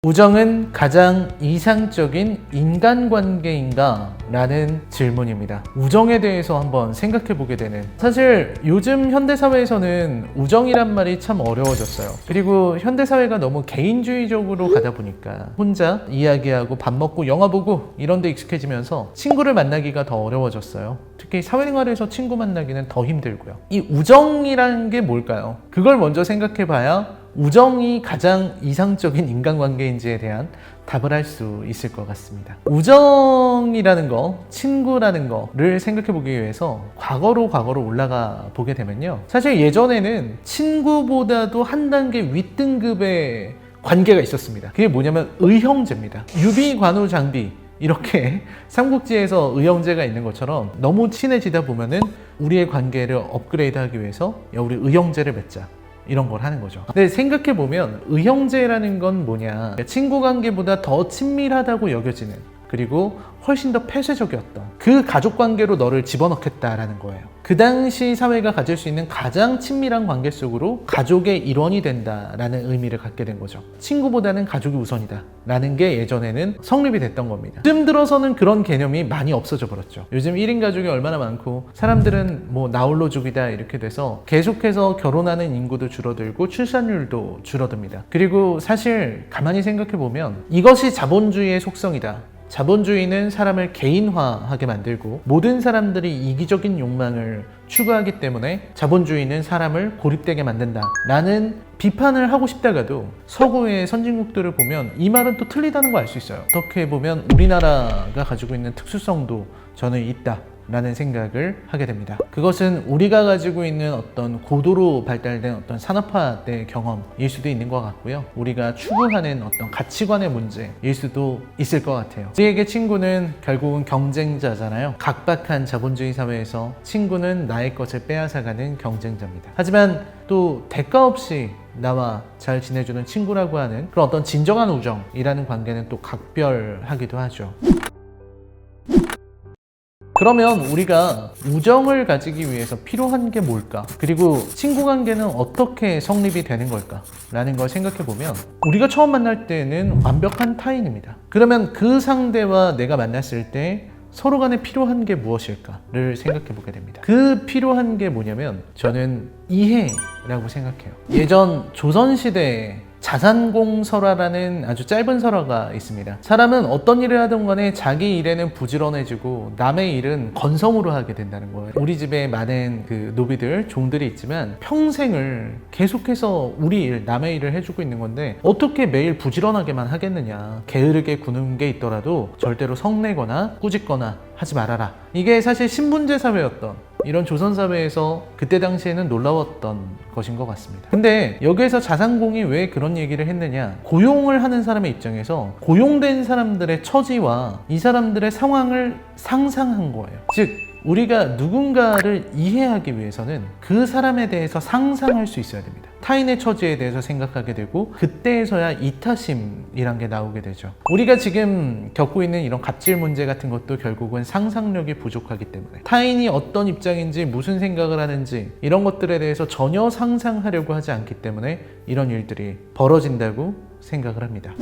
우정은 가장 이상적인 인간관계인가? 라는 질문입니다. 우정에 대해서 한번 생각해 보게 되는, 사실 요즘 현대사회에서는 우정이란 말이 참 어려워졌어요. 그리고 현대사회가 너무 개인주의적으로 가다 보니까 혼자 이야기하고 밥 먹고 영화 보고 이런 데 익숙해지면서 친구를 만나기가 더 어려워졌어요. 특히 사회생활에서 친구 만나기는 더 힘들고요. 이 우정이라는 게 뭘까요? 그걸 먼저 생각해 봐야 우정이 가장 이상적인 인간관계인지에 대한 답을 할 수 있을 것 같습니다. 우정이라는 거, 친구라는 거를 생각해 보기 위해서 과거로 올라가 보게 되면요, 사실 예전에는 친구보다도 한 단계 윗등급의 관계가 있었습니다. 그게 뭐냐면 의형제입니다. 유비, 관우, 장비, 이렇게 삼국지에서 의형제가 있는 것처럼 너무 친해지다 보면은 우리의 관계를 업그레이드하기 위해서 야, 우리 의형제를 맺자, 이런 걸 하는 거죠. 근데 생각해보면 의형제라는 건 뭐냐, 친구 관계보다 더 친밀하다고 여겨지는, 그리고 훨씬 더 폐쇄적이었던 그 가족 관계로 너를 집어넣겠다라는 거예요. 그 당시 사회가 가질 수 있는 가장 친밀한 관계 속으로 가족의 일원이 된다라는 의미를 갖게 된 거죠. 친구보다는 가족이 우선이다 라는 게 예전에는 성립이 됐던 겁니다. 요즘 들어서는 그런 개념이 많이 없어져 버렸죠. 요즘 1인 가족이 얼마나 많고, 사람들은 뭐 나홀로족이다 이렇게 돼서 계속해서 결혼하는 인구도 줄어들고 출산율도 줄어듭니다. 그리고 사실 가만히 생각해 보면 이것이 자본주의의 속성이다. 자본주의는 사람을 개인화하게 만들고 모든 사람들이 이기적인 욕망을 추구하기 때문에 자본주의는 사람을 고립되게 만든다 라는 비판을 하고 싶다가도 서구의 선진국들을 보면 이 말은 또 틀리다는 거 알 수 있어요. 어떻게 보면 우리나라가 가지고 있는 특수성도 저는 있다 라는 생각을 하게 됩니다. 그것은 우리가 가지고 있는 어떤 고도로 발달된 어떤 산업화된 경험일 수도 있는 것 같고요, 우리가 추구하는 어떤 가치관의 문제일 수도 있을 것 같아요. 우리에게 친구는 결국은 경쟁자잖아요. 각박한 자본주의 사회에서 친구는 나의 것을 빼앗아가는 경쟁자입니다. 하지만 또 대가 없이 나와 잘 지내주는 친구라고 하는 그런 어떤 진정한 우정이라는 관계는 또 각별하기도 하죠. 그러면 우리가 우정을 가지기 위해서 필요한 게 뭘까? 그리고 친구 관계는 어떻게 성립이 되는 걸까? 라는 걸 생각해 보면 우리가 처음 만날 때는 완벽한 타인입니다. 그러면 그 상대와 내가 만났을 때 서로 간에 필요한 게 무엇일까를 생각해 보게 됩니다. 그 필요한 게 뭐냐면 저는 이해라고 생각해요. 예전 조선시대에 자산공설화라는 아주 짧은 설화가 있습니다. 사람은 어떤 일을 하든 간에 자기 일에는 부지런해지고 남의 일은 건성으로 하게 된다는 거예요. 우리 집에 많은 그 노비들, 종들이 있지만 평생을 계속해서 우리 일, 남의 일을 해주고 있는 건데 어떻게 매일 부지런하게만 하겠느냐. 게으르게 구는 게 있더라도 절대로 성내거나 꾸짖거나 하지 말아라. 이게 사실 신분제 사회였던 이런 조선사회에서 그때 당시에는 놀라웠던 것인 것 같습니다. 근데 여기에서 자산공이 왜 그런 얘기를 했느냐, 고용을 하는 사람의 입장에서 고용된 사람들의 처지와 이 사람들의 상황을 상상한 거예요. 즉 우리가 누군가를 이해하기 위해서는 그 사람에 대해서 상상할 수 있어야 됩니다. 타인의 처지에 대해서 생각하게 되고 그때에서야 이타심이란 게 나오게 되죠. 우리가 지금 겪고 있는 이런 갑질 문제 같은 것도 결국은 상상력이 부족하기 때문에 타인이 어떤 입장인지 무슨 생각을 하는지 이런 것들에 대해서 전혀 상상하려고 하지 않기 때문에 이런 일들이 벌어진다고 생각을 합니다.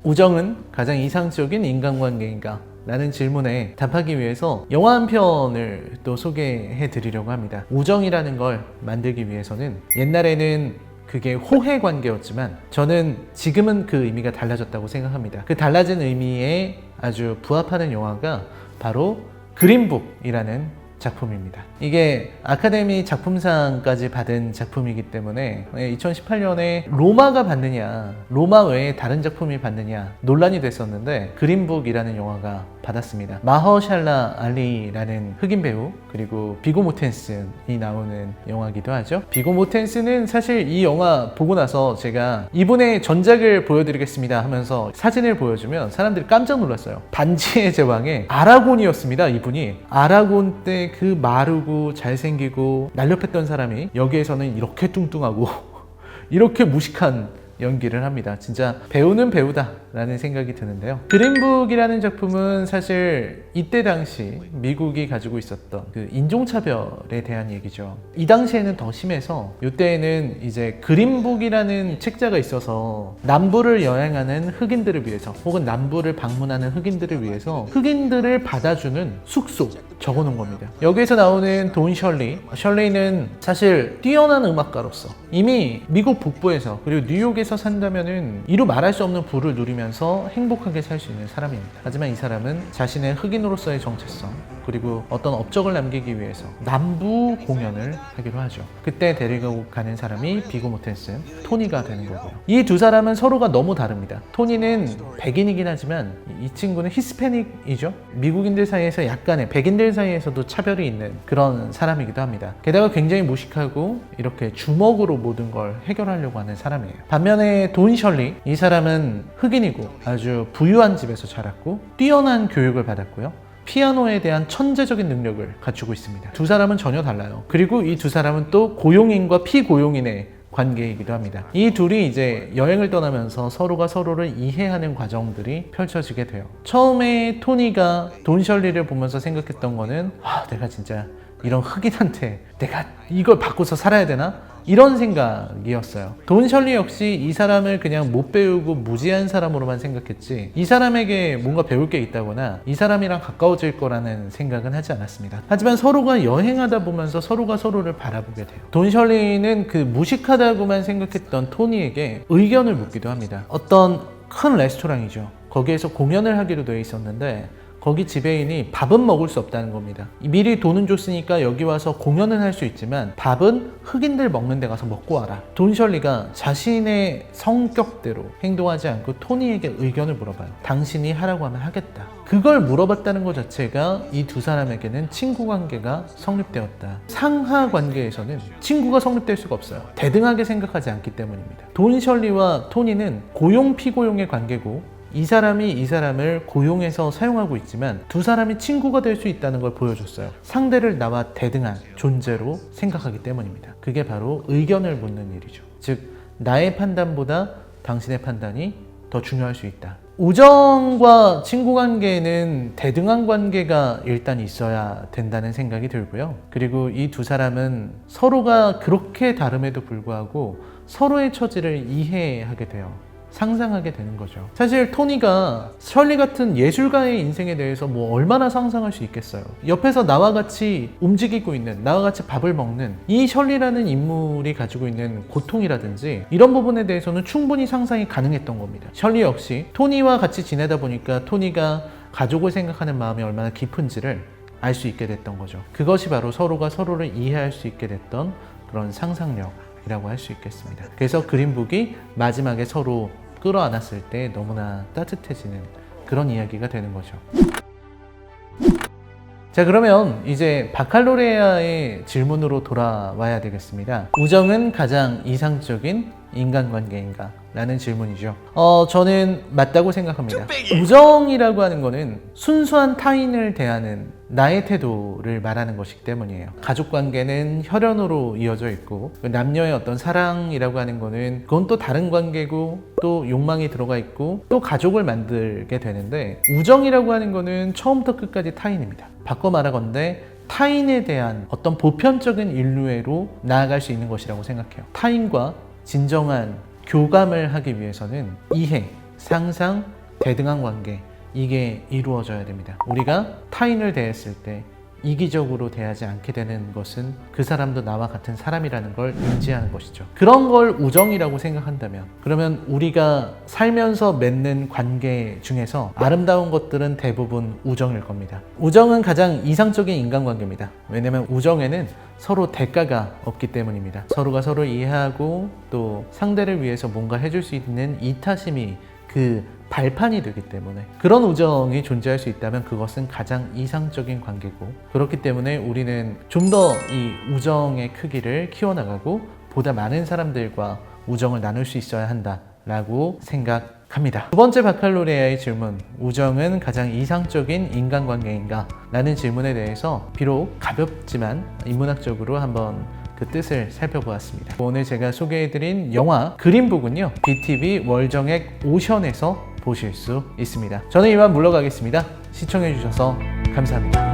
우정은 가장 이상적인 인간관계인가? 라는 질문에 답하기 위해서 영화 한 편을 또 소개해 드리려고 합니다. 우정이라는 걸 만들기 위해서는 옛날에는 그게 호혜 관계였지만 저는 지금은 그 의미가 달라졌다고 생각합니다. 그 달라진 의미에 아주 부합하는 영화가 바로 그린북이라는 작품입니다. 이게 아카데미 작품상까지 받은 작품이기 때문에 2018년에 로마가 받느냐, 로마 외에 다른 작품이 받느냐 논란이 됐었는데 그린북이라는 영화가 받았습니다. 마허샬라 알리라는 흑인 배우, 그리고 비고 모텐슨이 나오는 영화기도 하죠. 비고 모텐슨은 사실 이 영화 보고 나서 제가 이분의 전작을 보여드리겠습니다 하면서 사진을 보여주면 사람들이 깜짝 놀랐어요. 반지의 제왕의 아라곤이었습니다. 이분이 아라곤 때 그 마르고 잘생기고 날렵했던 사람이 여기에서는 이렇게 뚱뚱하고 이렇게 무식한 연기를 합니다. 진짜 배우는 배우다라는 생각이 드는데요. 그린북이라는 작품은 사실 이때 당시 미국이 가지고 있었던 그 인종차별에 대한 얘기죠. 이 당시에는 더 심해서 이때에는 이제 그린북이라는 책자가 있어서 남부를 여행하는 흑인들을 위해서 혹은 남부를 방문하는 흑인들을 위해서 흑인들을 받아주는 숙소 적어놓은 겁니다. 여기에서 나오는 돈 셜리는 사실 뛰어난 음악가로서 이미 미국 북부에서 그리고 뉴욕에서 산다면은 이루 말할 수 없는 부를 누리면서 행복하게 살 수 있는 사람입니다. 하지만 이 사람은 자신의 흑인으로서의 정체성 그리고 어떤 업적을 남기기 위해서 남부 공연을 하기로 하죠. 그때 데리고 가는 사람이 비고 모텐슨 토니가 되는 거고요. 이 두 사람은 서로가 너무 다릅니다. 토니는 백인이긴 하지만 이 친구는 히스패닉이죠. 미국인들 사이에서 약간의 백인들 사이에서도 차별이 있는 그런 사람이기도 합니다. 게다가 굉장히 무식하고 이렇게 주먹으로 모든 걸 해결하려고 하는 사람이에요. 반면에 돈 셜리, 이 사람은 흑인이고 아주 부유한 집에서 자랐고 뛰어난 교육을 받았고요. 피아노에 대한 천재적인 능력을 갖추고 있습니다. 두 사람은 전혀 달라요. 그리고 이 두 사람은 또 고용인과 피고용인의 관계이기도 합니다. 이 둘이 이제 여행을 떠나면서 서로가 서로를 이해하는 과정들이 펼쳐지게 돼요. 처음에 토니가 돈 셜리를 보면서 생각했던 거는 내가 진짜 이런 흑인한테 내가 이걸 받고서 살아야 되나? 이런 생각이었어요. 돈 셜리 역시 이 사람을 그냥 못 배우고 무지한 사람으로만 생각했지 이 사람에게 뭔가 배울 게 있다거나 이 사람이랑 가까워질 거라는 생각은 하지 않았습니다. 하지만 서로가 여행하다 보면서 서로가 서로를 바라보게 돼요. 돈 셜리는 그 무식하다고만 생각했던 토니에게 의견을 묻기도 합니다. 어떤 큰 레스토랑이죠. 거기에서 공연을 하기로 되어 있었는데 거기 지배인이 밥은 먹을 수 없다는 겁니다. 미리 돈은 줬으니까 여기 와서 공연은 할 수 있지만 밥은 흑인들 먹는 데 가서 먹고 와라. 돈 셜리가 자신의 성격대로 행동하지 않고 토니에게 의견을 물어봐요. 당신이 하라고 하면 하겠다. 그걸 물어봤다는 것 자체가 이 두 사람에게는 친구 관계가 성립되었다. 상하 관계에서는 친구가 성립될 수가 없어요. 대등하게 생각하지 않기 때문입니다. 돈 셜리와 토니는 고용 피고용의 관계고 이 사람이 이 사람을 고용해서 사용하고 있지만 두 사람이 친구가 될 수 있다는 걸 보여줬어요. 상대를 나와 대등한 존재로 생각하기 때문입니다. 그게 바로 의견을 묻는 일이죠. 즉 나의 판단보다 당신의 판단이 더 중요할 수 있다. 우정과 친구 관계에는 대등한 관계가 일단 있어야 된다는 생각이 들고요. 그리고 이 두 사람은 서로가 그렇게 다름에도 불구하고 서로의 처지를 이해하게 돼요. 상상하게 되는 거죠. 사실 토니가 셜리 같은 예술가의 인생에 대해서 뭐 얼마나 상상할 수 있겠어요. 옆에서 나와 같이 움직이고 있는, 나와 같이 밥을 먹는 이 셜리라는 인물이 가지고 있는 고통이라든지 이런 부분에 대해서는 충분히 상상이 가능했던 겁니다. 셜리 역시 토니와 같이 지내다 보니까 토니가 가족을 생각하는 마음이 얼마나 깊은지를 알 수 있게 됐던 거죠. 그것이 바로 서로가 서로를 이해할 수 있게 됐던 그런 상상력이라고 할 수 있겠습니다. 그래서 그린북이 마지막에 서로 끌어안았을 때 너무나 따뜻해지는 그런 이야기가 되는 거죠. 자, 그러면 이제 바칼로레아의 질문으로 돌아와야 되겠습니다. 우정은 가장 이상적인 인간관계인가? 라는 질문이죠. 저는 맞다고 생각합니다. 우정이라고 하는 거는 순수한 타인을 대하는 나의 태도를 말하는 것이기 때문이에요. 가족관계는 혈연으로 이어져 있고 남녀의 어떤 사랑이라고 하는 거는 그건 또 다른 관계고 또 욕망이 들어가 있고 또 가족을 만들게 되는데 우정이라고 하는 거는 처음부터 끝까지 타인입니다. 바꿔 말하건대 타인에 대한 어떤 보편적인 인류애로 나아갈 수 있는 것이라고 생각해요. 타인과 진정한 교감을 하기 위해서는 이해, 상상, 대등한 관계 이게 이루어져야 됩니다. 우리가 타인을 대했을 때 이기적으로 대하지 않게 되는 것은 그 사람도 나와 같은 사람이라는 걸 인지하는 것이죠. 그런 걸 우정이라고 생각한다면 그러면 우리가 살면서 맺는 관계 중에서 아름다운 것들은 대부분 우정일 겁니다. 우정은 가장 이상적인 인간관계입니다. 왜냐하면 우정에는 서로 대가가 없기 때문입니다. 서로가 서로를 이해하고 또 상대를 위해서 뭔가 해줄 수 있는 이타심이 그 발판이 되기 때문에 그런 우정이 존재할 수 있다면 그것은 가장 이상적인 관계고 그렇기 때문에 우리는 좀 더 이 우정의 크기를 키워나가고 보다 많은 사람들과 우정을 나눌 수 있어야 한다라고 생각합니다. 두 번째 바칼로레아의 질문, 우정은 가장 이상적인 인간관계인가? 라는 질문에 대해서 비록 가볍지만 인문학적으로 한번 그 뜻을 살펴보았습니다. 오늘 제가 소개해드린 영화 그린북은요, BTV 월정액 오션에서 보실 수 있습니다. 저는 이만 물러가겠습니다. 시청해주셔서 감사합니다.